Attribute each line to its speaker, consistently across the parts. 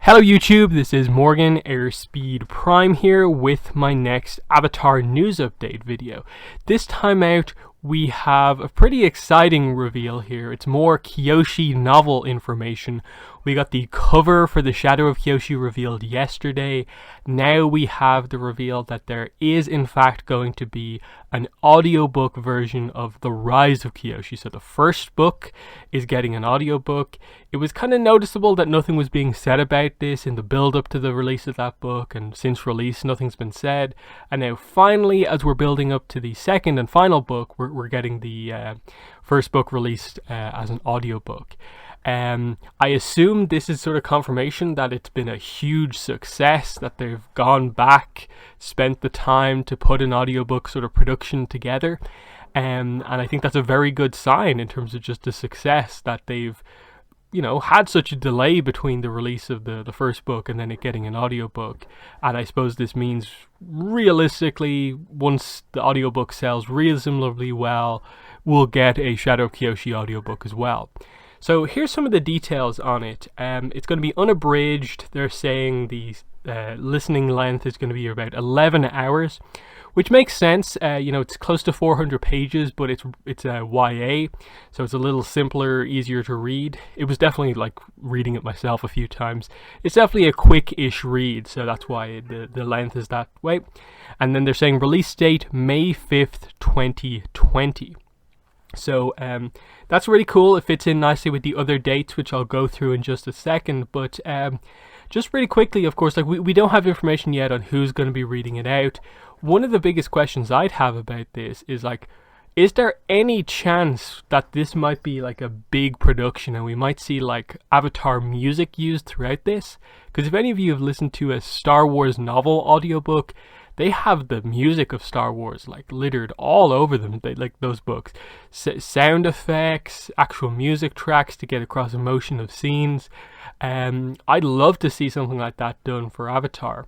Speaker 1: Hello YouTube, this is Morgan Airspeed Prime here with my next Avatar news update video. This time out we have a pretty exciting reveal here. It's more Kyoshi novel information. We got the cover for the Shadow of Kyoshi revealed yesterday. Now we have the reveal that there is in fact going to be an audiobook version of the Rise of Kyoshi. So the first book is getting an audiobook. It was kind of noticeable that nothing was being said about this in the build up to the release of that book, and since release nothing's been said. And now finally, as we're building up to the second and final book, we're getting the first book released as an audiobook. I assume this is sort of confirmation that it's been a huge success, that they've gone back, spent the time to put an audiobook sort of production together. And I think that's a very good sign in terms of just the success that they've, had such a delay between the release of the first book and then it getting an audiobook. And I suppose this means realistically, once the audiobook sells reasonably well, we'll get a Shadow of Kyoshi audiobook as well. So here's some of the details on it. It's going to be unabridged. They're saying the listening length is going to be about 11 hours, which makes sense. It's close to 400 pages, but it's a YA, so it's a little simpler, easier to read. It was definitely like reading it myself a few times. It's definitely a quick-ish read, so that's why the length is that way. And then they're saying release date May 5th, 2020. So that's really cool. It fits in nicely with the other dates, which I'll go through in just a second. But just really quickly, of course, we don't have information yet on who's going to be reading it out. One of the biggest questions I'd have about this is is there any chance that this might be like a big production and we might see like Avatar music used throughout this? Because if any of you have listened to a Star Wars novel audiobook, they have the music of Star Wars like littered all over them. They like those books, sound effects, actual music tracks to get across emotion of scenes. I'd love to see something like that done for Avatar.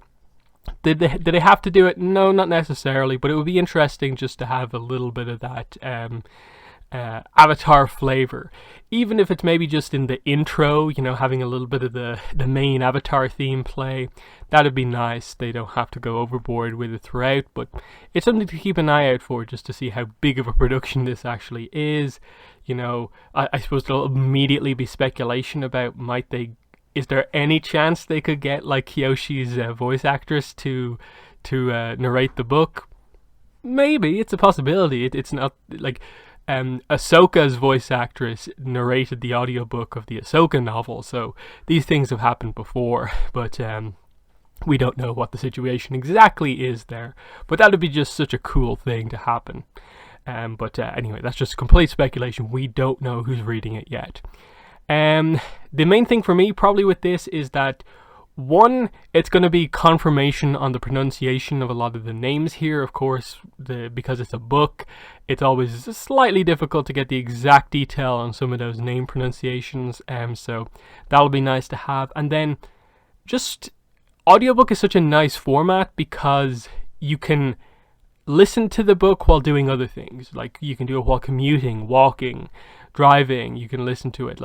Speaker 1: Did they have to do it? No, not necessarily, but it would be interesting just to have a little bit of that Avatar flavor, even if it's maybe just in the intro, having a little bit of the main Avatar theme play. That'd be nice. They don't have to go overboard with it throughout, but it's something to keep an eye out for, just to see how big of a production this actually is. I suppose there'll immediately be speculation about is there any chance they could get like Kyoshi's voice actress to narrate the book? Maybe, it's a possibility. It's not like Ahsoka's voice actress narrated the audiobook of the Ahsoka novel, so these things have happened before, but we don't know what the situation exactly is there. But that would be just such a cool thing to happen. But anyway, that's just complete speculation. We don't know who's reading it yet. The main thing for me probably with this is that, one, it's going to be confirmation on the pronunciation of a lot of the names here. Of course, because it's a book, it's always slightly difficult to get the exact detail on some of those name pronunciations. So that'll be nice to have. And then just audiobook is such a nice format because you can listen to the book while doing other things. Like you can do it while commuting, walking, driving. You can listen to it.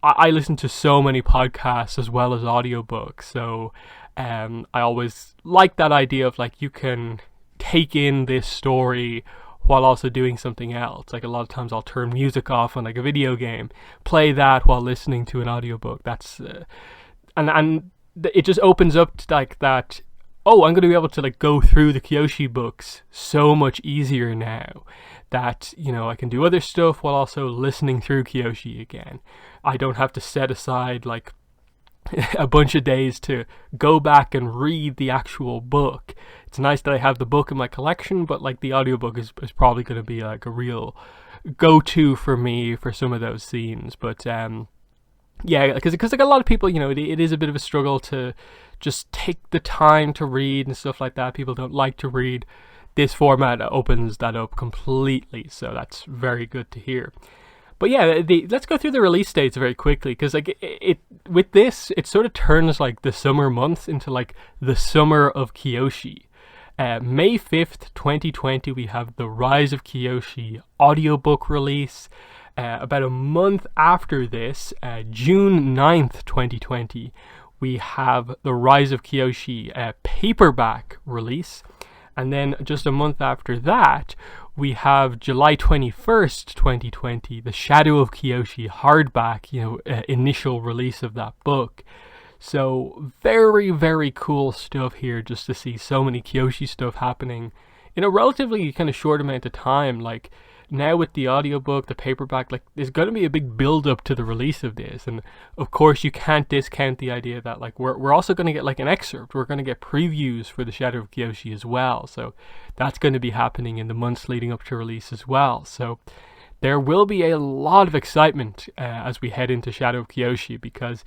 Speaker 1: I listen to so many podcasts as well as audiobooks, so I always like that idea of you can take in this story while also doing something else. Like a lot of times I'll turn music off on like a video game, play that while listening to an audiobook. That's and it just opens up to like that. Oh, I'm going to be able to go through the Kyoshi books so much easier now that, I can do other stuff while also listening through Kyoshi again. I don't have to set aside a bunch of days to go back and read the actual book. It's nice that I have the book in my collection, but the audiobook is probably going to be a real go-to for me for some of those scenes. But yeah, because a lot of people, it is a bit of a struggle to just take the time to read and stuff like that. People don't like to read. This format opens that up completely, so that's very good to hear. But yeah, let's go through the release dates very quickly, because with this, it sort of turns the summer months into the summer of Kyoshi. May 5th, 2020, we have the Rise of Kyoshi audiobook release. About a month after this, June 9th, 2020, we have the Rise of Kyoshi paperback release. And then just a month after that, we have July 21st, 2020, the Shadow of Kyoshi hardback, initial release of that book. So very, very cool stuff here, just to see so many Kyoshi stuff happening in a relatively kind of short amount of time. Like, now with the audiobook, the paperback, like, there's going to be a big build up to the release of this. And of course, you can't discount the idea that, like, we're also going to get like an excerpt. We're going to get previews for the Shadow of Kyoshi as well. So that's going to be happening in the months leading up to release as well. So there will be a lot of excitement as we head into Shadow of Kyoshi, because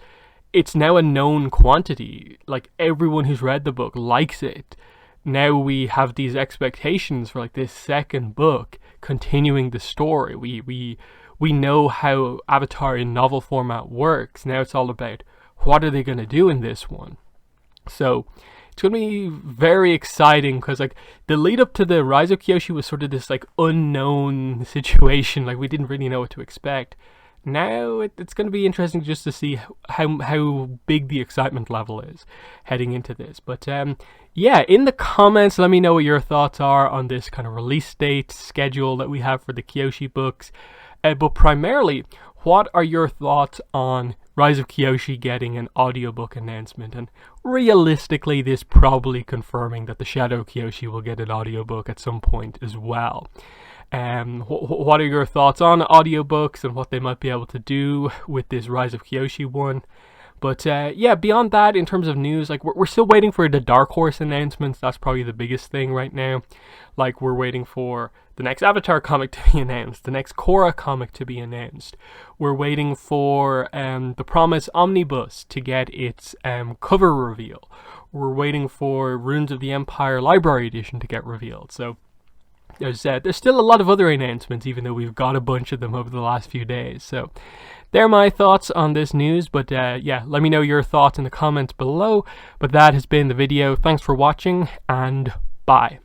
Speaker 1: it's now a known quantity. Like, everyone who's read the book likes it. Now we have these expectations for like this second book continuing the story. We know how Avatar in novel format works. Now it's all about what are they going to do in this one. So it's going to be very exciting, because like the lead up to the Rise of Kyoshi was sort of this like unknown situation. Like, we didn't really know what to expect. Now it's going to be interesting just to see how big the excitement level is heading into this. But yeah, in the comments, let me know what your thoughts are on this kind of release date schedule that we have for the Kyoshi books. But primarily, what are your thoughts on Rise of Kyoshi getting an audiobook announcement? And realistically, this probably confirming that the Shadow of Kyoshi will get an audiobook at some point as well. What are your thoughts on audiobooks and what they might be able to do with this Rise of Kyoshi one? But yeah, beyond that, in terms of news, like, we're still waiting for the Dark Horse announcements. That's probably the biggest thing right now. Like, we're waiting for the next Avatar comic to be announced, the next Korra comic to be announced. We're waiting for the Promise Omnibus to get its cover reveal. We're waiting for Runes of the Empire Library Edition to get revealed. So there's still a lot of other announcements, even though we've got a bunch of them over the last few days. So they're my thoughts on this news. But yeah, let me know your thoughts in the comments below. But that has been the video. Thanks for watching, and bye.